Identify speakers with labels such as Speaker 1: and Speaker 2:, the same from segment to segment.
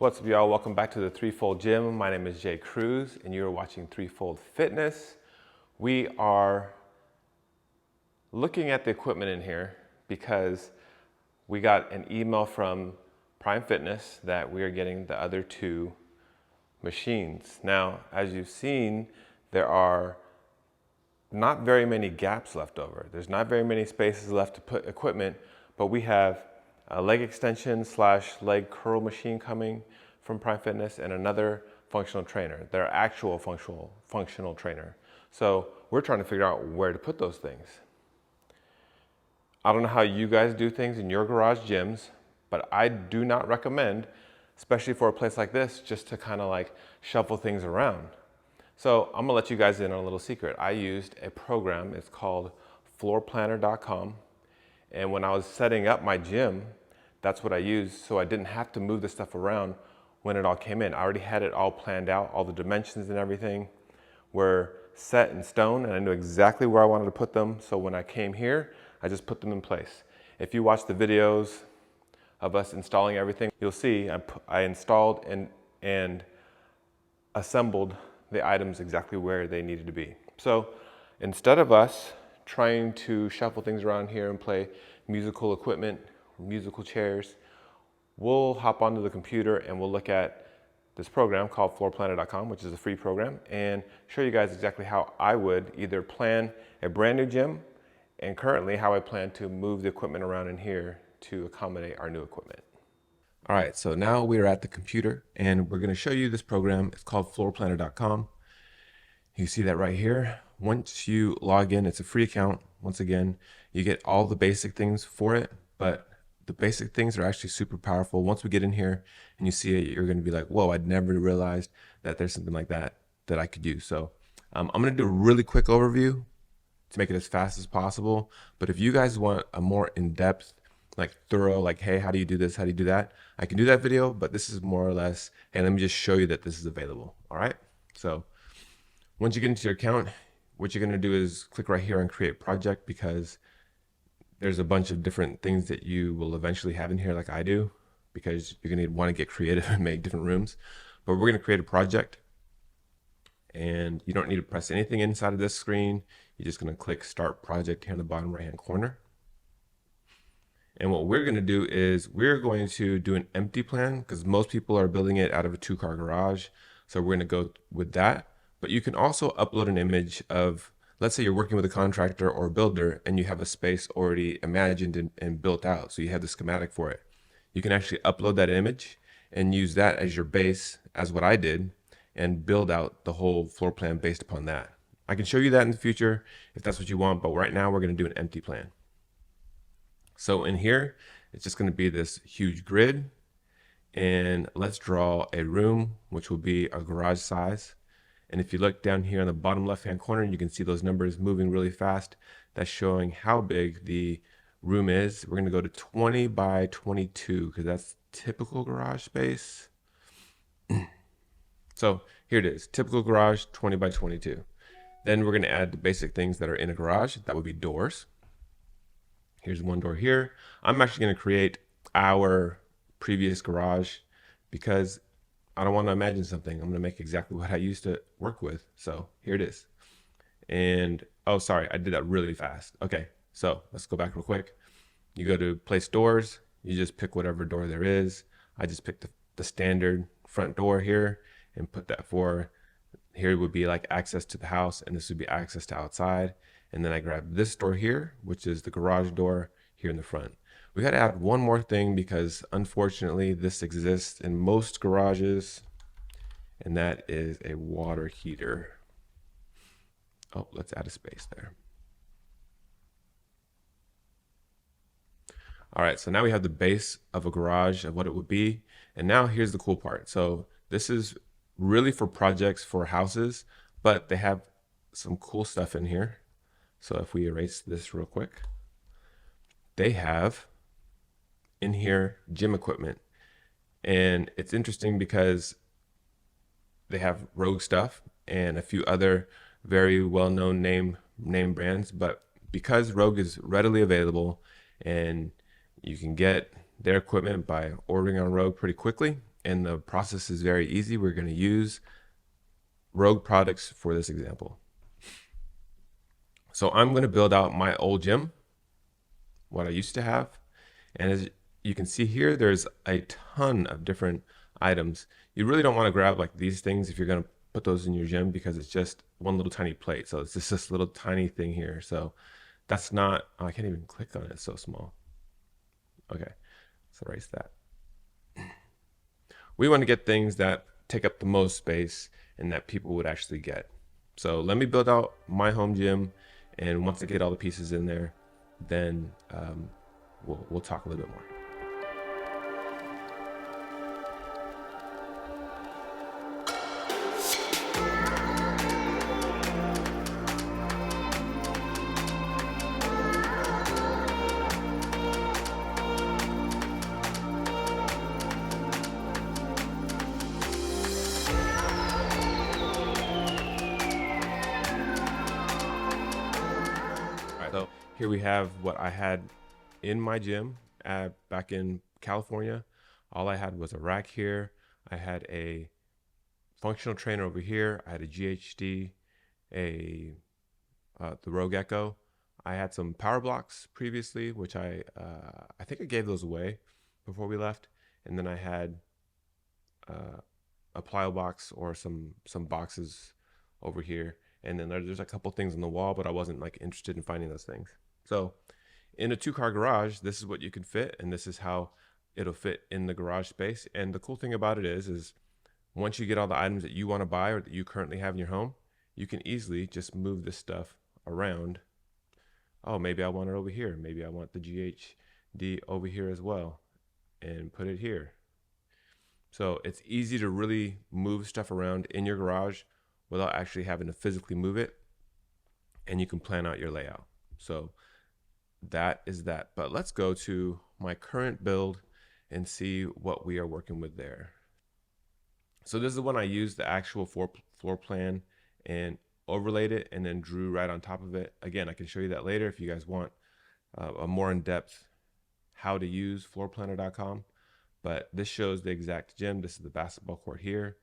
Speaker 1: What's up, y'all? Welcome back to the Threefold Gym. My name is Jay Cruz, and you're watching Threefold Fitness. We are looking at the equipment in here because we got an email from Prime Fitness that we are getting the other two machines. Now, as you've seen, there are not very many gaps left over. There's not very many spaces left to put equipment, but we have a leg extension / leg curl machine coming from Prime Fitness and another functional trainer, their actual functional trainer. So we're trying to figure out where to put those things. I don't know how you guys do things in your garage gyms, but I do not recommend, especially for a place like this, just to kind of like shuffle things around. So I'm gonna let you guys in on a little secret. I used a program, it's called floorplanner.com. And when I was setting up my gym, that's what I used, so I didn't have to move the stuff around when it all came in. I already had it all planned out, all the dimensions and everything were set in stone, and I knew exactly where I wanted to put them. So when I came here, I just put them in place. If you watch the videos of us installing everything, you'll see I installed and assembled the items exactly where they needed to be. So instead of us trying to shuffle things around here and play musical equipment, musical chairs, we'll hop onto the computer and we'll look at this program called floorplanner.com, which is a free program, and show you guys exactly how I would either plan a brand new gym and currently how I plan to move the equipment around in here to accommodate our new equipment. All right, so now we're at the computer and we're gonna show you this program. It's called floorplanner.com. You see that right here. Once you log in, it's a free account. Once again, you get all the basic things for it, but the basic things are actually super powerful. Once we get in here and you see it, you're gonna be like, whoa, I'd never realized that there's something like that that I could use. So I'm gonna do a really quick overview to make it as fast as possible. But if you guys want a more in-depth, like thorough, like, hey, how do you do this? How do you do that? I can do that video, but this is more or less, hey, let me just show you that this is available, all right? So once you get into your account, what you're gonna do is click right here on create project, because there's a bunch of different things that you will eventually have in here like I do, because you're gonna want to get creative and make different rooms. But we're gonna create a project, and you don't need to press anything inside of this screen. You're just gonna click start project here in the bottom right hand corner. And what we're gonna do is we're going to do an empty plan, because most people are building it out of a 2-car garage. So we're gonna go with that. But you can also upload an image of, let's say you're working with a contractor or a builder and you have a space already imagined and built out. So you have the schematic for it. You can actually upload that image and use that as your base, as what I did, and build out the whole floor plan based upon that. I can show you that in the future if that's what you want, but right now we're gonna do an empty plan. So in here, it's just gonna be this huge grid, and let's draw a room, which will be a garage size. And if you look down here on the bottom left-hand corner, you can see those numbers moving really fast. That's showing how big the room is. We're gonna go to 20 by 22, because that's typical garage space. So here it is, typical garage, 20 by 22. Then we're gonna add the basic things that are in a garage. That would be doors. Here's one door here. I'm actually gonna create our previous garage because I don't want to imagine something. I'm going to make exactly what I used to work with. So here it is. And, oh, sorry, I did that really fast. Okay, so let's go back real quick. You go to place doors. You just pick whatever door there is. I just picked the standard front door here and put that for, here would be like access to the house, and this would be access to outside. And then I grab this door here, which is the garage door here in the front. We got to add one more thing, because unfortunately this exists in most garages, and that is a water heater. Oh, let's add a space there. All right, so now we have the base of a garage of what it would be. And now here's the cool part. So this is really for projects for houses, but they have some cool stuff in here. So if we erase this real quick, they have in here gym equipment. And it's interesting because they have Rogue stuff and a few other very well-known name brands, but because Rogue is readily available and you can get their equipment by ordering on Rogue pretty quickly, and the process is very easy. We're going to use Rogue products for this example. So I'm going to build out my old gym, what I used to have. And as you can see here, there's a ton of different items. You really don't want to grab like these things if you're going to put those in your gym, because it's just one little tiny plate. So it's just this little tiny thing here. So that's not, oh, I can't even click on it. It's so small. Okay, let's erase that. We want to get things that take up the most space and that people would actually get. So let me build out my home gym, and once I get all the pieces in there, then we'll talk a little bit more. So here we have what I had in my gym back in California. All I had was a rack here. I had a functional trainer over here. I had a GHD, the Rogue Echo. I had some power blocks previously, which I think I gave those away before we left. And then I had a plyo box or some boxes over here. And then there's a couple things on the wall, but I wasn't like interested in finding those things. So in a 2-car garage, this is what you can fit, and this is how it'll fit in the garage space. And the cool thing about it is once you get all the items that you want to buy or that you currently have in your home, you can easily just move this stuff around. Oh, maybe I want it over here. Maybe I want the GHD over here as well, and put it here. So it's easy to really move stuff around in your garage without actually having to physically move it, and you can plan out your layout. So that is that. But let's go to my current build and see what we are working with there. So this is when I used the actual floor plan and overlaid it and then drew right on top of it. Again, I can show you that later if you guys want a more in-depth how to use floorplanner.com. But this shows the exact gym. This is the basketball court here.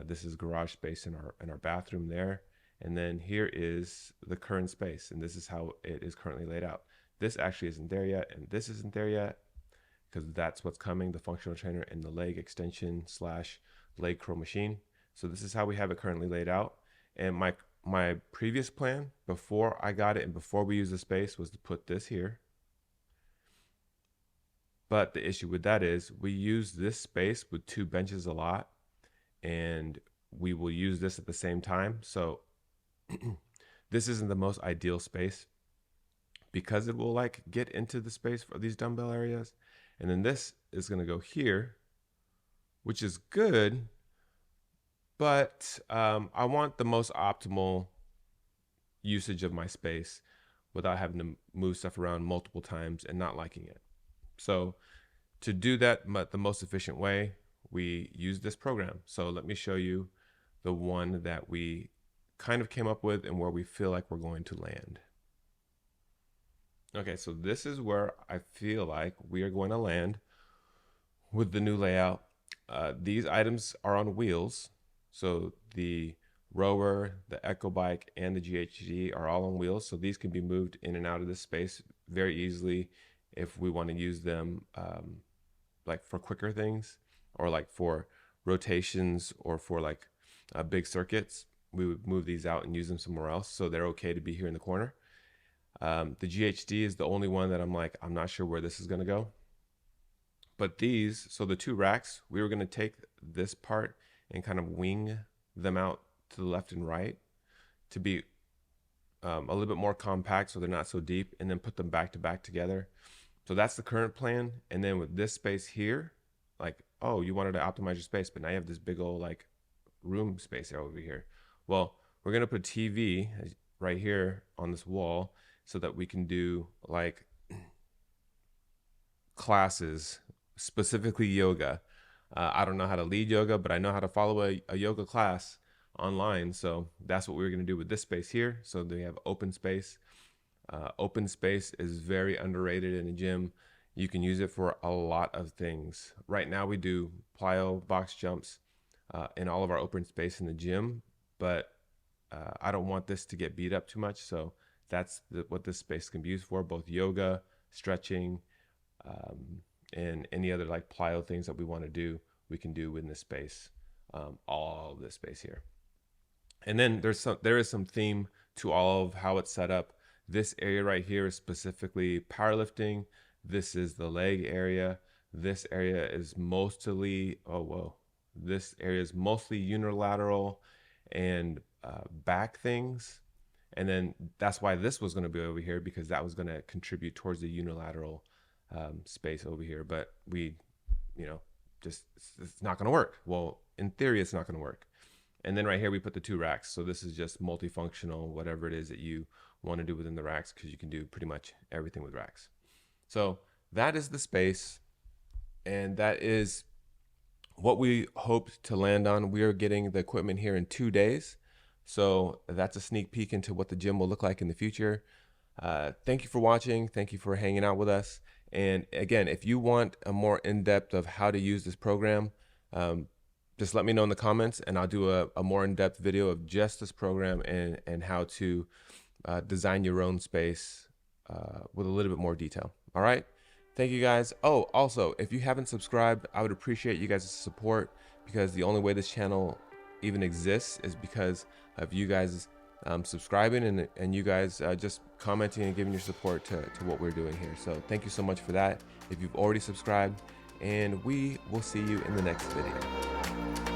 Speaker 1: This is garage space in our bathroom there. And then here is the current space, and this is how it is currently laid out. This actually isn't there yet, and this isn't there yet, because that's what's coming, the functional trainer and the leg extension / leg curl machine. So this is how we have it currently laid out. And my previous plan before I got it and before we used the space was to put this here. But the issue with that is we use this space with 2 benches a lot, and we will use this at the same time. So this isn't the most ideal space because it will like get into the space for these dumbbell areas. And then this is going to go here, which is good, but I want the most optimal usage of my space without having to move stuff around multiple times and not liking it. So to do that the most efficient way, we use this program. So let me show you the one that we kind of came up with and where we feel like we're going to land. Okay, so this is where I feel like we are going to land with the new layout. These items are on wheels. So the rower, the Echo Bike, and the GHD are all on wheels. So these can be moved in and out of this space very easily if we want to use them like for quicker things, or like for rotations, or for like big circuits. We would move these out and use them somewhere else, so they're okay to be here in the corner. The GHD is the only one that I'm not sure where this is going to go. But these, so the 2 racks, we were going to take this part and kind of wing them out to the left and right to be a little bit more compact, so they're not so deep, and then put them back to back together. So that's the current plan. And then with this space here, like, oh, you wanted to optimize your space, but now you have this big old like room space over here. Well, we're going to put a TV right here on this wall so that we can do like classes, specifically yoga. I don't know how to lead yoga, but I know how to follow a yoga class online. So that's what we're going to do with this space here. So they have open space. Open space is very underrated in a gym. You can use it for a lot of things. Right now we do plyo box jumps in all of our open space in the gym, but I don't want this to get beat up too much. So that's what this space can be used for, both yoga, stretching, and any other like plyo things that we want to do, we can do within this space, all of this space here. And then there is some theme to all of how it's set up. This area right here is specifically powerlifting. This is the leg area. This area is mostly, this area is mostly unilateral and back things. And then that's why this was going to be over here, because that was going to contribute towards the unilateral space over here. But we, just it's not going to work. Well, in theory, it's not going to work. And then right here, we put the 2 racks. So this is just multifunctional, whatever it is that you want to do within the racks, because you can do pretty much everything with racks. So that is the space, and that is what we hoped to land on. We are getting the equipment here in 2 days. So that's a sneak peek into what the gym will look like in the future. Thank you for watching. Thank you for hanging out with us. And again, if you want a more in-depth of how to use this program, just let me know in the comments, and I'll do a more in-depth video of just this program and how to design your own space with a little bit more detail. All right. Thank you guys. Oh, also, if you haven't subscribed, I would appreciate you guys' support, because the only way this channel even exists is because of you guys subscribing and you guys just commenting and giving your support to what we're doing here. So thank you so much for that if you've already subscribed, and we will see you in the next video.